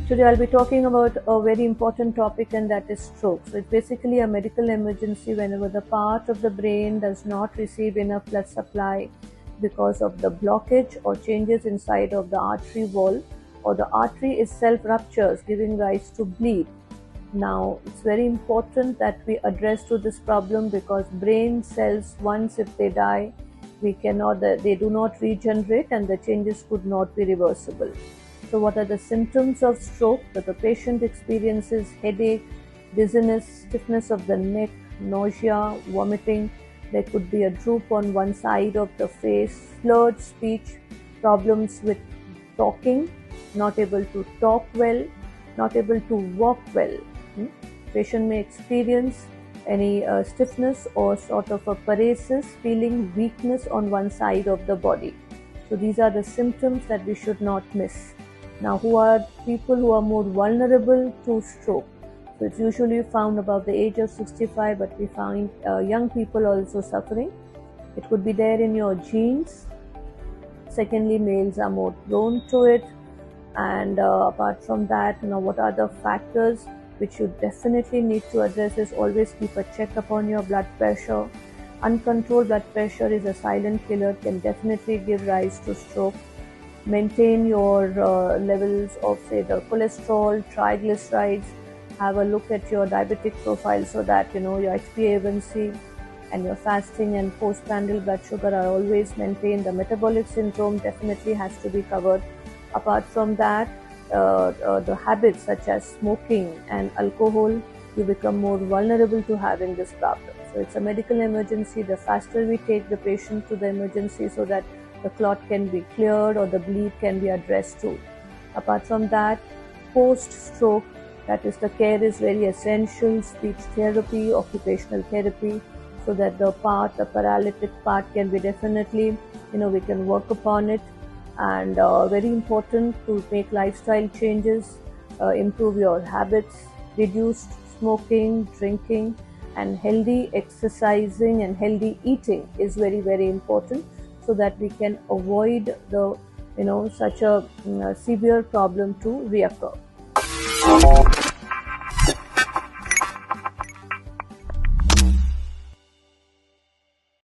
Today I'll be talking about a very important topic, and that is stroke. So it's basically a medical emergency whenever the part of the brain does not receive enough blood supply because of the blockage or changes inside of the artery wall, or the artery itself ruptures, giving rise to bleed. Now, it's very important that we address to this problem, because brain cells, once if they die, they do not regenerate, and the changes could not be reversible. So what are the symptoms of stroke? That the patient experiences headache, dizziness, stiffness of the neck, nausea, vomiting. There could be a droop on one side of the face, slurred speech, problems with talking, not able to talk well, not able to walk well. Patient may experience any stiffness or sort of a paresis, feeling weakness on one side of the body. So these are the symptoms that we should not miss. Now, who are people who are more vulnerable to stroke? So it's usually found above the age of 65, but we find young people also suffering. It could be there in your genes. Secondly, males are more prone to it. And apart from that, what are the factors which you definitely need to address is always keep a check upon your blood pressure. Uncontrolled blood pressure is a silent killer, can definitely give rise to stroke. Maintain your levels of, say, the cholesterol, triglycerides. Have a look at your diabetic profile, so that your HbA1c and your fasting and postprandial blood sugar are always maintained. The metabolic syndrome definitely has to be covered. Apart from that, the habits such as smoking and alcohol, you become more vulnerable to having this problem. So it's a medical emergency. The faster we take the patient to the emergency, so that the clot can be cleared or the bleed can be addressed too. Apart from that, post-stroke, that is, the care is very essential. Speech therapy, occupational therapy, so that the paralytic part can be definitely, we can work upon it. And very important to make lifestyle changes, improve your habits, reduce smoking, drinking, and healthy exercising and healthy eating is very, very important, so that we can avoid the such a severe problem to reoccur.